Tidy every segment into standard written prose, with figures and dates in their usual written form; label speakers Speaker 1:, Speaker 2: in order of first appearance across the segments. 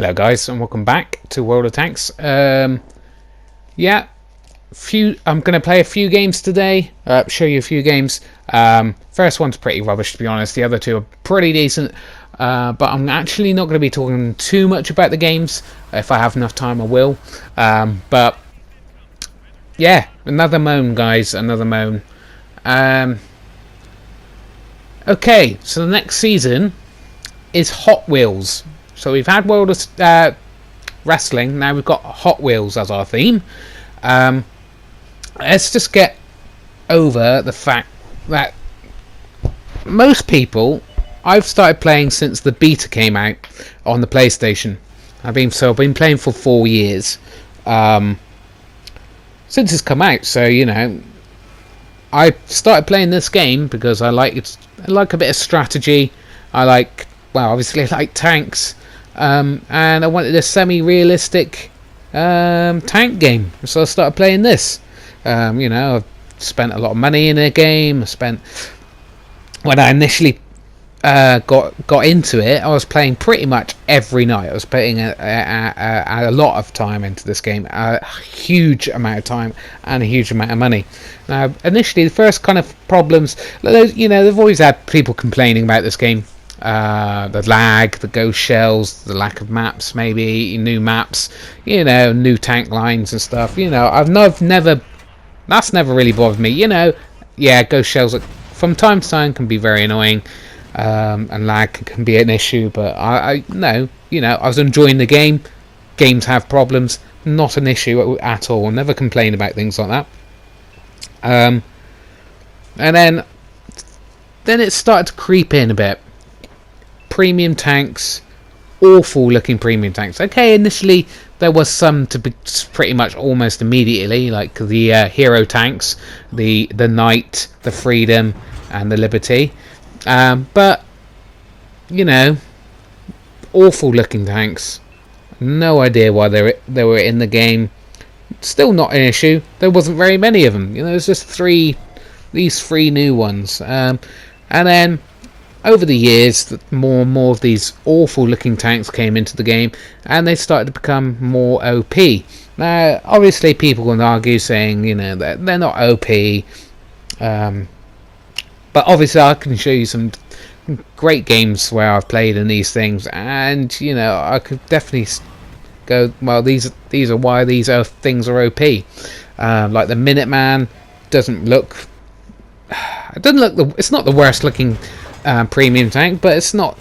Speaker 1: Hello guys and welcome back to World of Tanks. I'm going to play a few games today, show you a few games. First one's pretty rubbish, to be honest. The other two are pretty decent, but I'm actually not going to be talking too much about the games. If I have enough time I will, but yeah, another moan guys, another moan. Okay, so the next season is Hot Wheels. So we've had World of Wrestling, now we've got Hot Wheels as our theme. Let's just get over the fact that most people, I've started playing since the beta came out on the PlayStation. I've been playing for 4 years since it's come out. So you know, I started playing this game because I like a bit of strategy. Obviously I like tanks. And I wanted a semi-realistic tank game, so I started playing this. I've spent a lot of money in a game. When I initially got into it, I was playing pretty much every night. I was putting a lot of time into this game, a huge amount of time and a huge amount of money. Now, initially, the first kind of problems, they've always had people complaining about this game. The lag, the ghost shells, the lack of maps, maybe new maps, new tank lines and stuff. That's never really bothered me. Ghost shells from time to time can be very annoying, and lag can be an issue. But I was enjoying the game. Games have problems, not an issue at all. Never complain about things like that. And then it started to creep in a bit. Premium tanks, awful looking premium tanks. Okay, initially there was some to be pretty much almost immediately, like the hero tanks, the Knight, the Freedom, and the Liberty. But awful looking tanks. No idea why they were in the game. Still not an issue. There wasn't very many of them. There's just these three new ones, and then over the years, more and more of these awful looking tanks came into the game, and they started to become more OP. Now, obviously, people can argue saying, that they're not OP, but obviously, I can show you some great games where I've played in these things, and I could definitely go, well, these are why these things are OP. Like the Minuteman doesn't look. It's not the worst looking premium tank, but it's not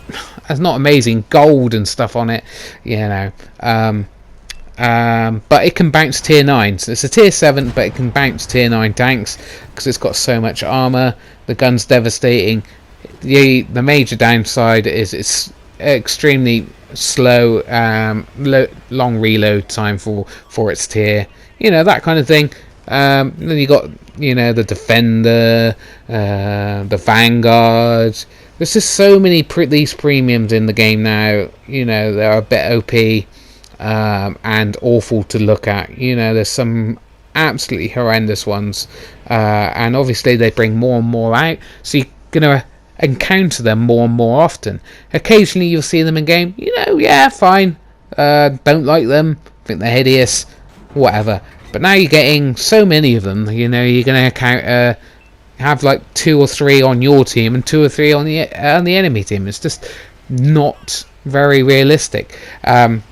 Speaker 1: amazing gold and stuff on it, but it can bounce tier 9, so it's a tier 7 but it can bounce tier 9 tanks because it's got so much armor. The gun's devastating. The major downside is it's extremely slow, long reload time for its tier, that kind of thing. Then you got the Defender, the Vanguard. There's just so many these premiums in the game now. They're a bit OP and awful to look at. There's some absolutely horrendous ones, and obviously they bring more and more out, so you're gonna encounter them more and more often. Occasionally you'll see them in game. Fine. Don't like them. Think they're hideous. Whatever. But now you're getting so many of them, you're going to have like 2 or 3 on your team and 2 or 3 on the enemy team. It's just not very realistic. Now,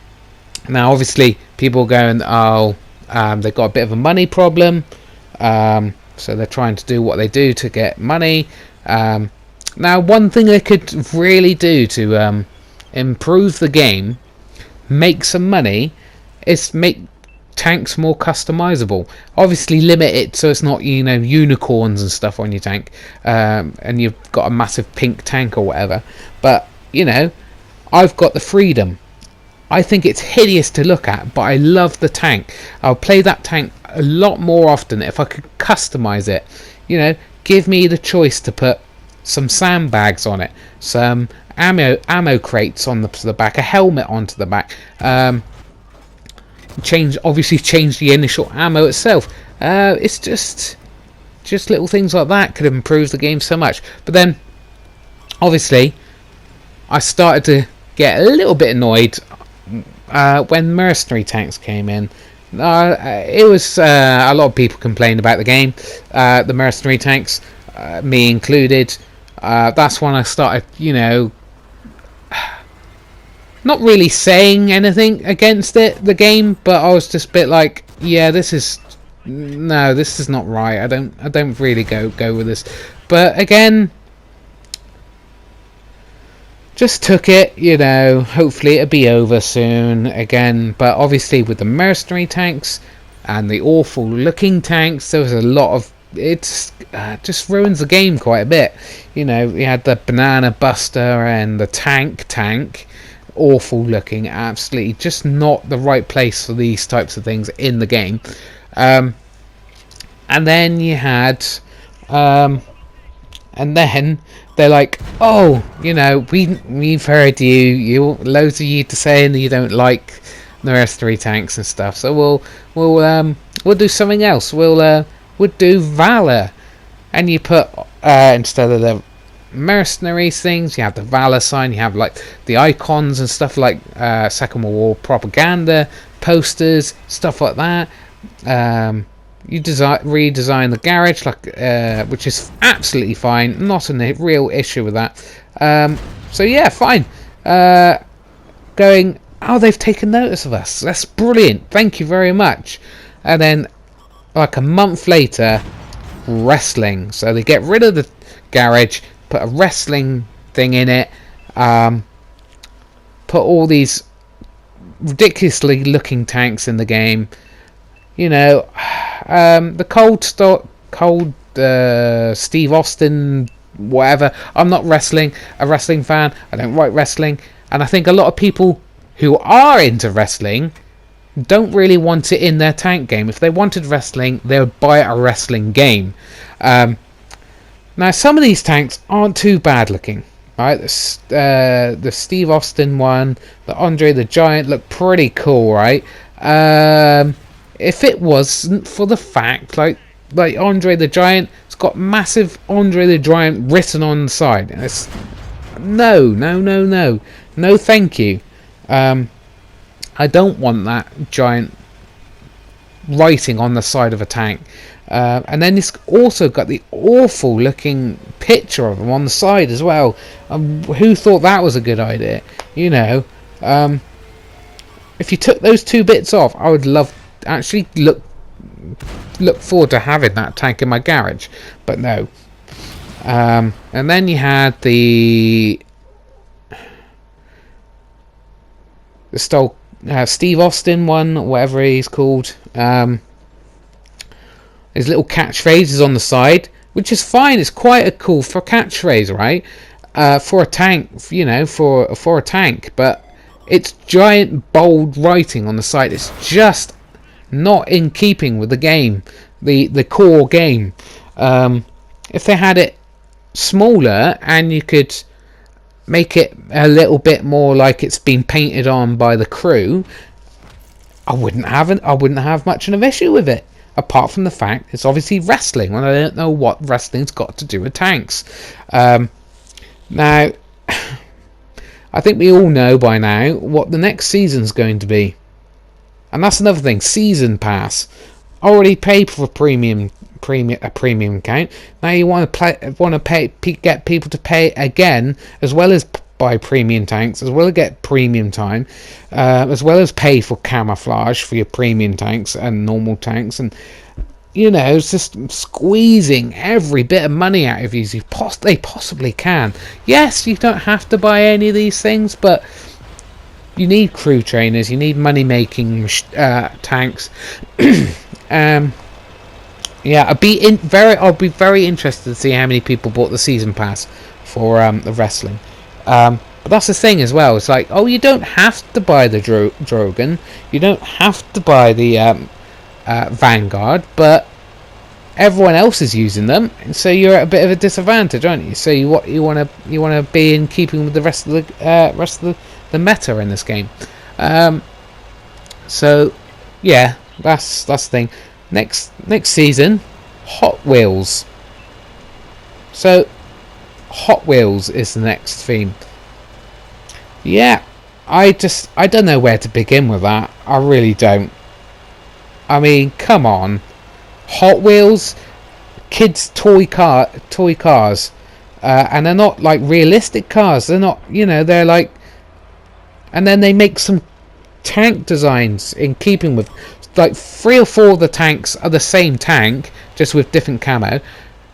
Speaker 1: obviously, people are going, they've got a bit of a money problem, so they're trying to do what they do to get money. Now, one thing they could really do to improve the game, make some money, is make tanks more customizable. Obviously limit it so it's not unicorns and stuff on your tank, and you've got a massive pink tank or whatever. But I've got the Freedom. I think it's hideous to look at, but I love the tank. I'll play that tank a lot more often if I could customize it. Give me the choice to put some sandbags on it, some ammo crates on the back, a helmet onto the back, change the initial ammo itself. It's just little things like that could improve the game so much. But then obviously I started to get a little bit annoyed when mercenary tanks came in, it was a lot of people complained about the game, the mercenary tanks, me included. That's when I started, not really saying anything against the game, but I was just a bit like, yeah, this is not right. I don't really go with this. But again, just took it, hopefully it'll be over soon again. But obviously with the mercenary tanks and the awful looking tanks, there was a lot of, it just ruins the game quite a bit. You had the banana buster and the tank, awful looking, absolutely just not the right place for these types of things in the game. And then you had and then they're like, oh, we've heard you loads of you to saying that you don't like the mercenary tanks and stuff, so we'll do something else. We'll do valor, and you put instead of the mercenaries things, you have the valor sign, you have like the icons and stuff like Second World War propaganda posters, stuff like that. You redesign the garage, which is absolutely fine, not a real issue with that. So yeah, fine. Going, oh, they've taken notice of us. That's brilliant. Thank you very much. And then, like a month later, wrestling. So they get rid of the garage, put a wrestling thing in it, put all these ridiculously looking tanks in the game. The cold Steve Austin, whatever. I'm not a wrestling fan. I don't like wrestling, and I think a lot of people who are into wrestling don't really want it in their tank game. If they wanted wrestling, they would buy a wrestling game. Now, some of these tanks aren't too bad looking. Right, the Steve Austin one, the Andre the Giant look pretty cool, right? If it wasn't for the fact, like Andre the Giant, it's got massive Andre the Giant written on the side. And it's no, thank you. I don't want that giant writing on the side of a tank. And then it's also got the awful looking picture of him on the side as well. Who thought that was a good idea? If you took those two bits off, I would actually look forward to having that tank in my garage, but no. And then you had the Steve Austin one, whatever he's called. His little catchphrase on the side, which is fine. It's quite a cool for catchphrase, right? For a tank, for a tank, but it's giant bold writing on the side. It's just not in keeping with the game, the core game. If they had it smaller and you could make it a little bit more like it's been painted on by the crew, I wouldn't have much of an issue with it. Apart from the fact it's obviously wrestling, and I don't know what wrestling's got to do with tanks. Now, I think we all know by now what the next season's going to be. And that's another thing, season pass. Already paid for a premium account. Now you want to get people to pay again, as well as buy premium tanks, as well as get premium time, as well as pay for camouflage for your premium tanks and normal tanks, and it's just squeezing every bit of money out of you as they possibly can. Yes, you don't have to buy any of these things, but you need crew trainers, you need money making tanks. Yeah, I'll be very interested to see how many people bought the season pass for the wrestling. But that's the thing as well. It's like, oh, you don't have to buy the Drogon, you don't have to buy the Vanguard, but everyone else is using them, and so you're at a bit of a disadvantage, aren't you? So you want to be in keeping with the rest of the meta in this game. So yeah, that's the thing. Next season, Hot Wheels. So Hot Wheels is the next theme. Yeah, I don't know where to begin with that. I really don't. I mean, come on, Hot Wheels, kids' toy cars, and they're not like realistic cars. They're not, they're like, and then they make some tank designs in keeping with, like 3 or 4 of the tanks are the same tank, just with different camo.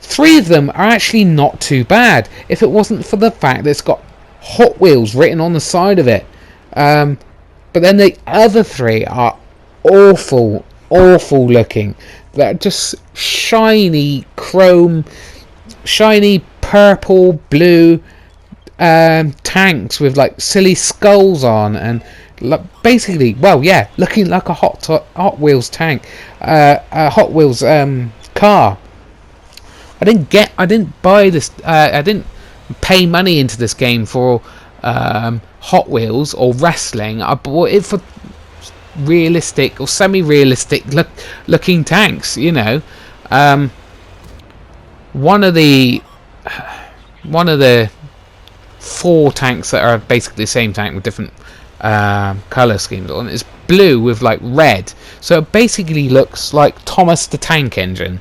Speaker 1: 3 of them are actually not too bad, if it wasn't for the fact that it's got Hot Wheels written on the side of it. But then the other 3 are awful looking. They're just shiny chrome, shiny purple, blue tanks with like silly skulls on, and basically, well, yeah, looking like a Hot Wheels tank, a Hot Wheels car. I didn't buy this. I didn't pay money into this game for Hot Wheels or wrestling. I bought it for realistic or semi-realistic looking tanks. One of the 4 tanks that are basically the same tank with different color schemes on is blue with like red, so it basically looks like Thomas the Tank Engine.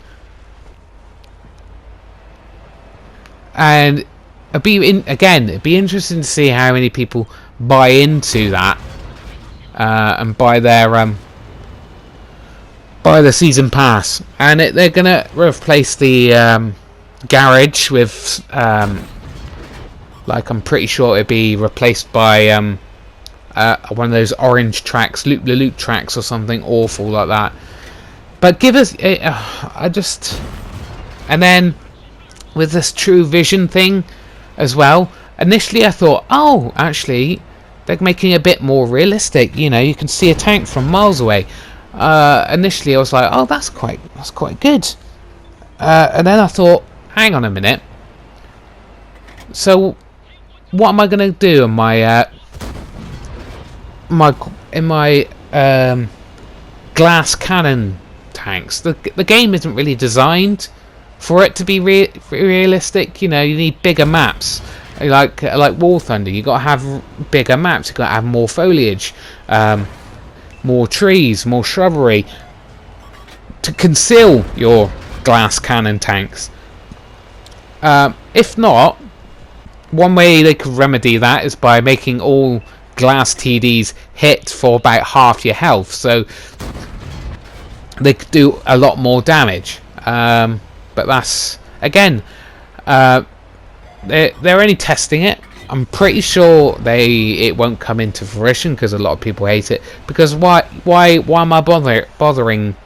Speaker 1: And it'd be interesting to see how many people buy into that and buy the season pass. And they're gonna replace the garage with like, I'm pretty sure it'd be replaced by one of those orange tracks, loop the loop tracks or something awful like that. But give us and then with this True Vision thing as well, initially I thought, oh, actually they're making it a bit more realistic. You can see a tank from miles away. Initially I was like, oh, that's quite good. And then I thought, hang on a minute, so what am I going to do in my glass cannon tanks? The game isn't really designed for it to be realistic. You need bigger maps. Like War Thunder, you got to have bigger maps. You got to have more foliage, more trees, more shrubbery to conceal your glass cannon tanks. If not, one way they could remedy that is by making all glass TDs hit for about half your health, so they could do a lot more damage. But that's, again, they're only testing it. I'm pretty sure it won't come into fruition because a lot of people hate it. Because why am I bothering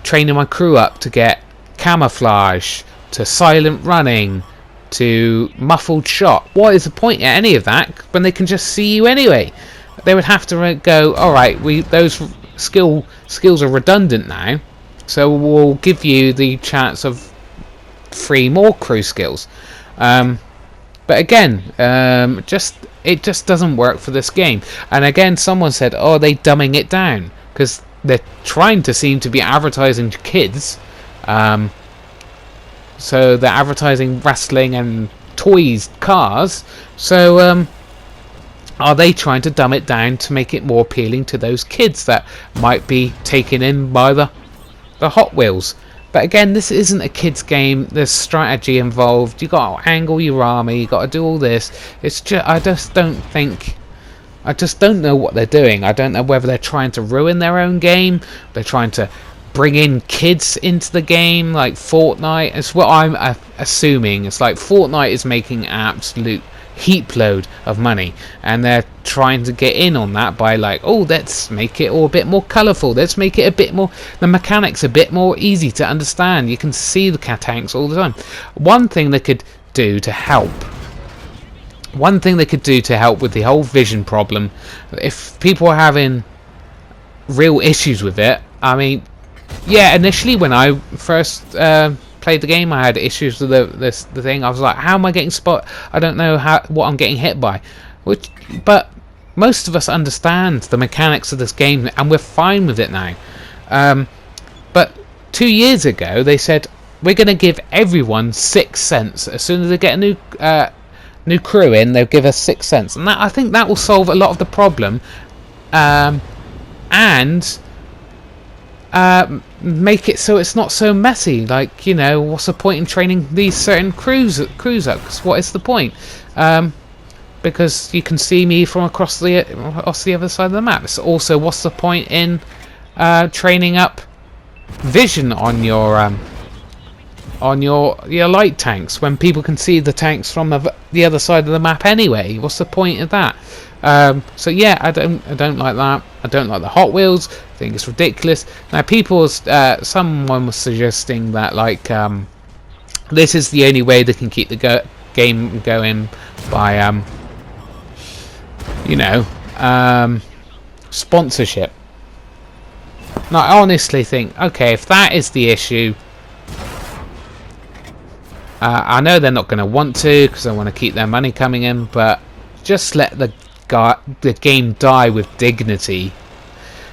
Speaker 1: training my crew up to get camouflage, to silent running, to muffled shot? What is the point in any of that when they can just see you anyway? They would have to go, alright, those skills are redundant now, so we'll give you the chance of 3 more crew skills. But again, it just doesn't work for this game. And again, someone said, oh, are they dumbing it down? Because they're trying to seem to be advertising to kids. So they're advertising wrestling and toys, cars. So are they trying to dumb it down to make it more appealing to those kids that might be taken in by the Hot Wheels? But again, this isn't a kids game. There's strategy involved. You got to angle your army. You got to do all this. It's just, I just don't know what they're doing. I don't know whether they're trying to ruin their own game. They're trying to bring in kids into the game, like Fortnite. It's what I'm assuming. It's like Fortnite is making an absolute heap load of money, and they're trying to get in on that by like, oh, let's make it all a bit more colourful, let's make it a bit more, the mechanics a bit more easy to understand. You can see the tanks all the time. One thing they could do to help with the whole vision problem, if people are having real issues with it, I mean, yeah, initially when I first played the game, I had issues with the thing. I was like, how am I getting spot? I don't know what I'm getting hit by. But most of us understand the mechanics of this game, and we're fine with it now. But 2 years ago, they said we're going to give everyone 6 cents as soon as they get a new crew in, they'll give us 6 cents, and that, I think that will solve a lot of the problem, and make it so it's not so messy. Like, you know, what's the point in training these certain crews up? Because what is the point? Because you can see me from across the other side of the map. So also, what's the point in training up vision on your light tanks when people can see the tanks from the other side of the map anyway? What's the point of that? So yeah, I don't like that. I don't like the Hot Wheels. I think it's ridiculous. Now, someone was suggesting that, like, this is the only way they can keep the game going by you know, sponsorship. Now, I honestly think, okay, if that is the issue, I know they're not going to want to, because they want to keep their money coming in, but just let the game die with dignity.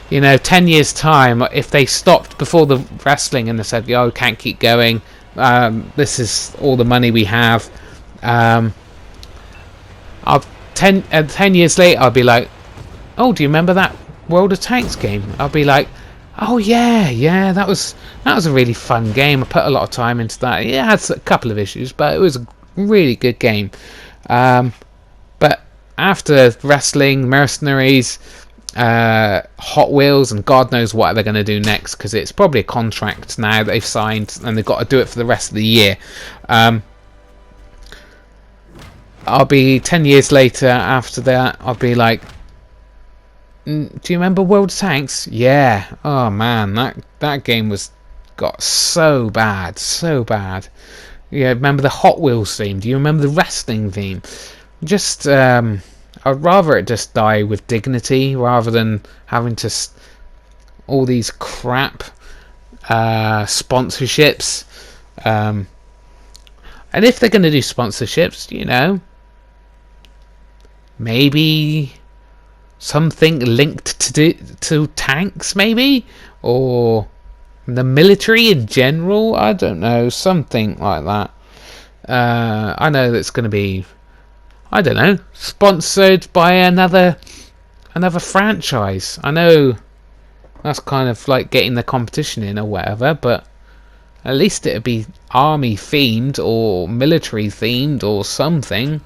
Speaker 1: You know, 10 years time, if they stopped before the wrestling and they said, "Yo, can't keep going, this is all the money we have," 10 years later, I'll be like, "Oh, do you remember that World of Tanks game?" I'll be like, "Oh yeah, that was a really fun game. I put a lot of time into that. Yeah, it had a couple of issues, but it was a really good game." But after wrestling, mercenaries, Hot Wheels, and God knows what they're going to do next, because it's probably a contract now that they've signed, and they've got to do it for the rest of the year. I'll be 10 years later after that, I'll be like, "Do you remember World of Tanks?" "Yeah." "Oh man, that game got so bad. Yeah, remember the Hot Wheels theme? Do you remember the wrestling theme?" Just I'd rather it just die with dignity rather than having to all these crap sponsorships. And if they're going to do sponsorships, you know, maybe something linked to tanks, maybe, or the military in general. I don't know, something like that. I know that's going to be, I don't know, sponsored by another franchise. I know that's kind of like getting the competition in or whatever, but at least it'd be army themed or military themed or something.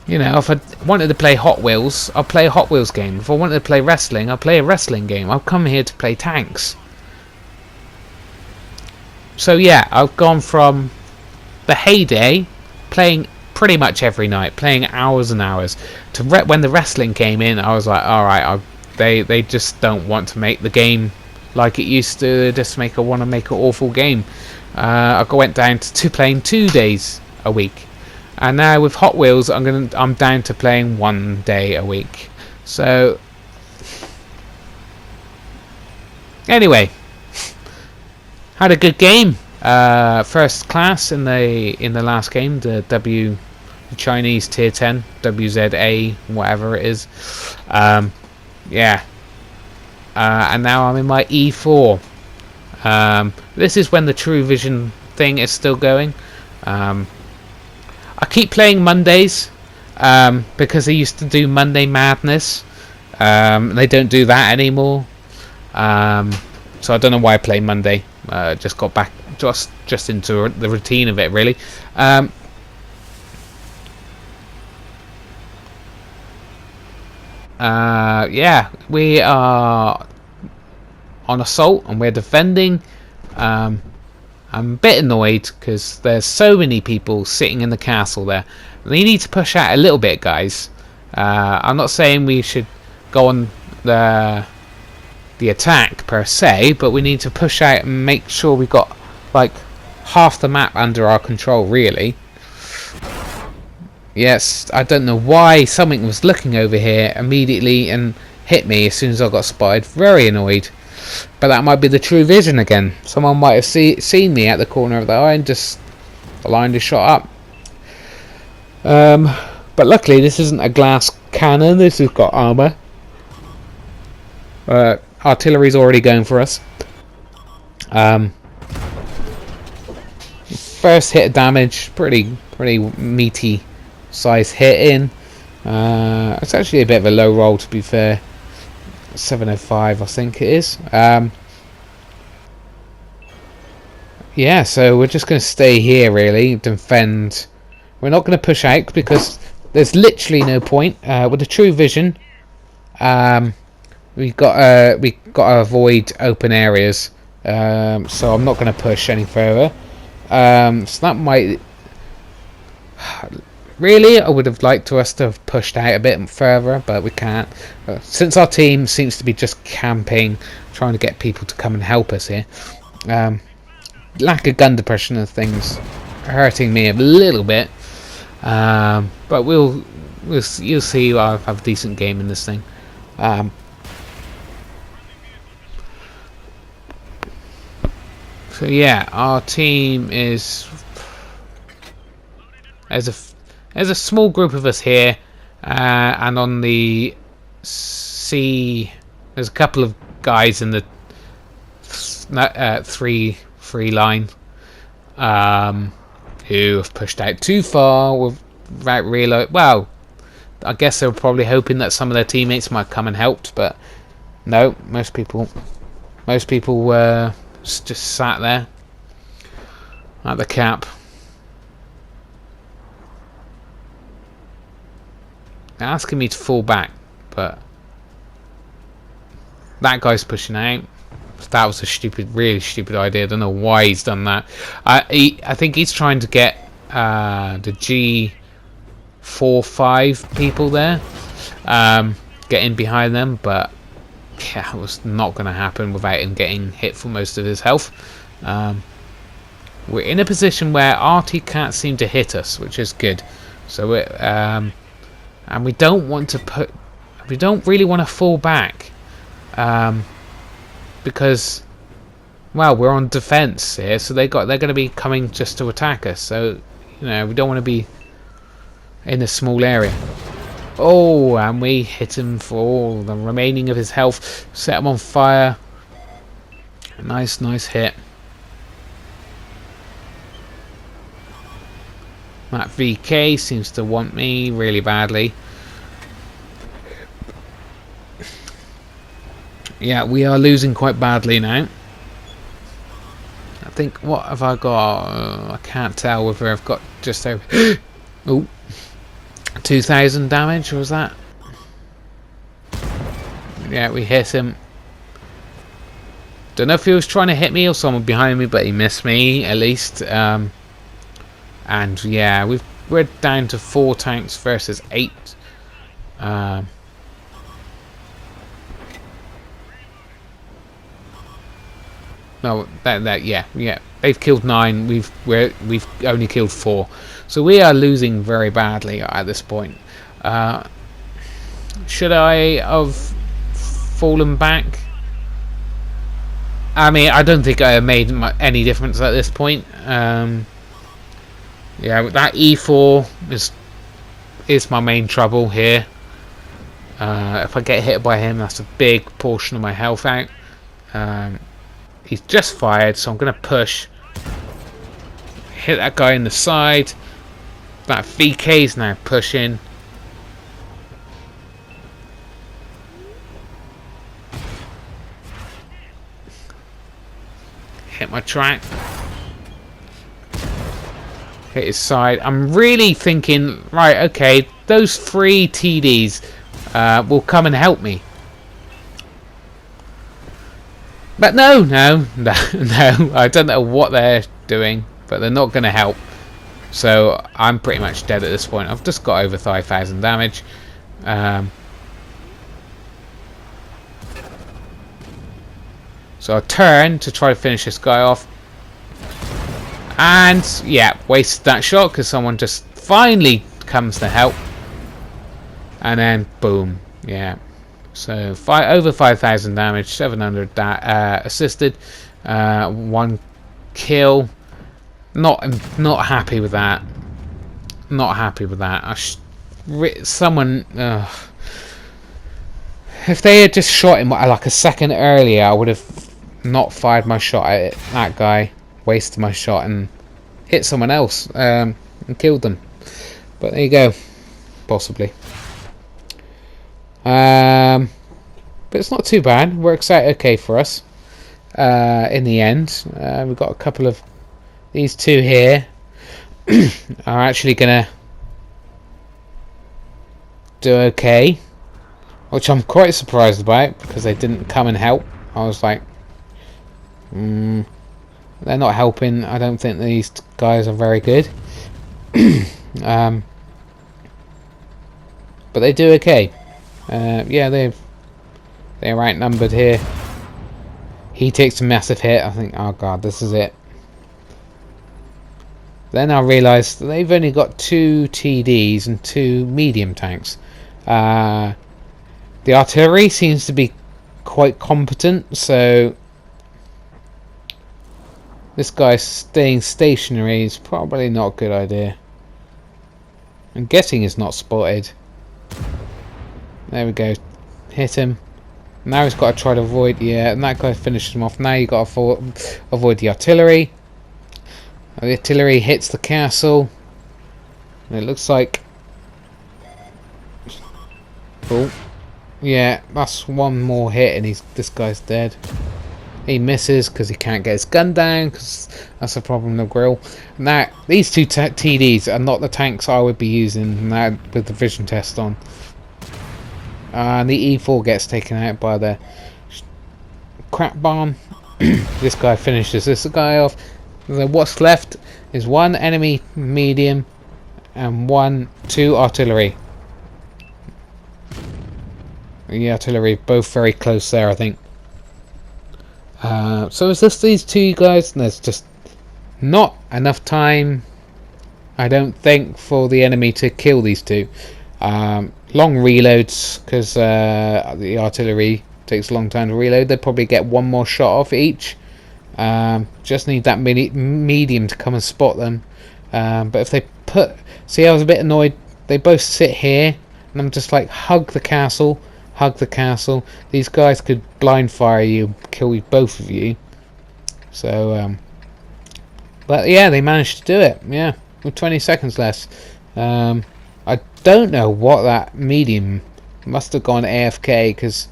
Speaker 1: You know, if I wanted to play Hot Wheels, I'll play a Hot Wheels game. If I wanted to play wrestling, I'll play a wrestling game. I'll come here to play tanks. So yeah, I've gone from the heyday, playing pretty much every night, playing hours and hours, to when the wrestling came in, I was like, alright, they just don't want to make the game like it used to. They just want to make an awful game. I went down to playing 2 days a week. And now with Hot Wheels, I'm down to playing 1 day a week. So anyway, had a good game. First class in the last game, the Chinese tier 10, WZA, whatever it is. Yeah. And now I'm in my E4. This is when the True Vision thing is still going. I keep playing Mondays because they used to do Monday Madness. They don't do that anymore. So I don't know why I play Monday. Just got back just into the routine of it, really. Yeah, we are on assault and we're defending. I'm a bit annoyed because there's so many people sitting in the castle there. They need to push out a little bit, guys. I'm not saying we should go on the attack per se, but we need to push out and make sure we've got like half the map under our control, really. Yes, I don't know why something was looking over here immediately and hit me as soon as I got spotted. Very annoyed. But that might be the True Vision again. Someone might have seen me at the corner of the eye and just aligned a shot up. But luckily this isn't a glass cannon. This has got armour. Artillery's already going for us. First hit of damage, pretty meaty size hit in. It's actually a bit of a low roll, to be fair. 705, I think it is. Yeah, so we're just going to stay here, really, defend. We're not going to push out because there's literally no point. With a true vision, we got to avoid open areas. So I'm not going to push any further. So that might. Really, I would have liked us to have pushed out a bit further, but we can't. Since our team seems to be just camping, trying to get people to come and help us here. Lack of gun depression and things hurting me a little bit. But you'll see I'll have a decent game in this thing. So yeah, our team is there's a small group of us here, and on the C there's a couple of guys in the three line who have pushed out too far without realizing. Well, I guess they were probably hoping that some of their teammates might come and help, but no, most people just sat there at the cap. They're asking me to fall back, but that guy's pushing out. That was a really stupid idea. I don't know why he's done that. I think he's trying to get the G4-5 people there, get in behind them, but yeah, it was not going to happen without him getting hit for most of his health. We're in a position where RT can't seem to hit us, which is good. So and we don't want to we don't really want to fall back, because, well, we're on defense here, so they're going to be coming just to attack us. So, you know, we don't want to be in a small area. Oh, and we hit him for all the remaining of his health. Set him on fire. Nice hit. That VK seems to want me really badly. Yeah, we are losing quite badly now. I think, what have I got? I can't tell whether I've got just over... oh, 2,000 damage, or was that? Yeah, we hit him. Don't know if he was trying to hit me or someone behind me, but he missed me, at least. And yeah, we're down to 4 tanks versus 8. No, yeah. They've killed 9. We've only killed 4, so we are losing very badly at this point. Should I have fallen back? I mean, I don't think I made any difference at this point. Yeah, that E4 is my main trouble here. If I get hit by him, that's a big portion of my health out. He's just fired, so I'm going to push. Hit that guy in the side. That VK is now pushing. Hit my track. Hit his side. I'm really thinking, right, okay, those 3 TDs will come and help me. But no, I don't know what they're doing, but they're not going to help. So I'm pretty much dead at this point. I've just got over 5,000 damage. So I turn to try to finish this guy off. And yeah, wasted that shot because someone just finally comes to help. And then boom, yeah. So over 5,000 damage, 700 assisted, 1 kill. Not happy with that. Not happy with that. Someone, if they had just shot him like a second earlier, I would have not fired my shot at that guy, wasted my shot and hit someone else and killed them. But there you go, possibly. But it's not too bad. Works out okay for us in the end. We've got a couple of these two here are actually gonna do okay, which I'm quite surprised about because they didn't come and help. I was like, they're not helping. I don't think these guys are very good. But they do okay. Yeah, they're outnumbered here. He takes a massive hit. I think, oh god, this is it. Then I realised that they've only got 2 TDs and 2 medium tanks. The artillery seems to be quite competent, so this guy staying stationary is probably not a good idea. I'm guessing he's not spotted. There we go. Hit him. Now he's got to try to avoid. Yeah, and that guy finished him off. Now you got to avoid the artillery. The artillery hits the castle. And it looks like. Oh, yeah, that's one more hit, and this guy's dead. He misses because he can't get his gun down, because that's a problem with the grill. Now these 2 TDs are not the tanks I would be using now with the vision test on. And the E4 gets taken out by the crap bomb. This guy finishes this guy off. So what's left is 1 enemy medium and 2 artillery. The artillery both very close there, I think. So it's just these 2 guys, and there's just not enough time, I don't think, for the enemy to kill these 2. Long reloads, because the artillery takes a long time to reload. They probably get 1 more shot off each. Just need that medium to come and spot them. But if they see, I was a bit annoyed. They both sit here, and I'm just like, hug the castle. Hug the castle. These guys could blind fire you, kill you, both of you. So, but yeah, they managed to do it. Yeah, with 20 seconds left. I don't know what that medium must have gone AFK, because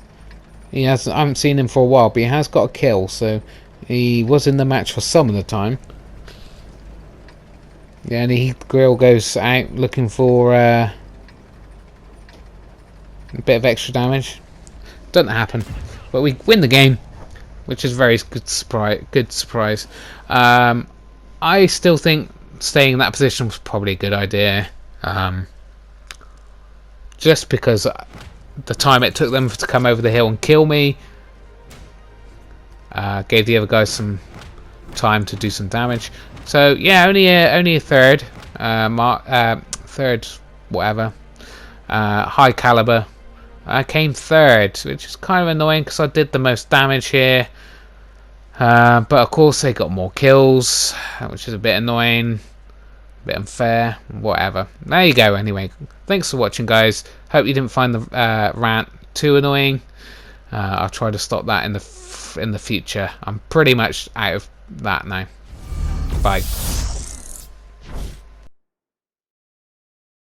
Speaker 1: I haven't seen him for a while, but he has got a kill, so he was in the match for some of the time. Yeah, and the grill goes out looking for a bit of extra damage. Doesn't happen, but we win the game, which is very good surprise. I still think staying in that position was probably a good idea, just because the time it took them to come over the hill and kill me gave the other guys some time to do some damage. So yeah, only a third, third whatever, high caliber. I came 3rd, which is kind of annoying because I did the most damage here. But of course they got more kills, which is a bit annoying, a bit unfair, whatever. There you go. Anyway, thanks for watching, guys. Hope you didn't find the rant too annoying. I'll try to stop that in the future. I'm pretty much out of that now. Bye.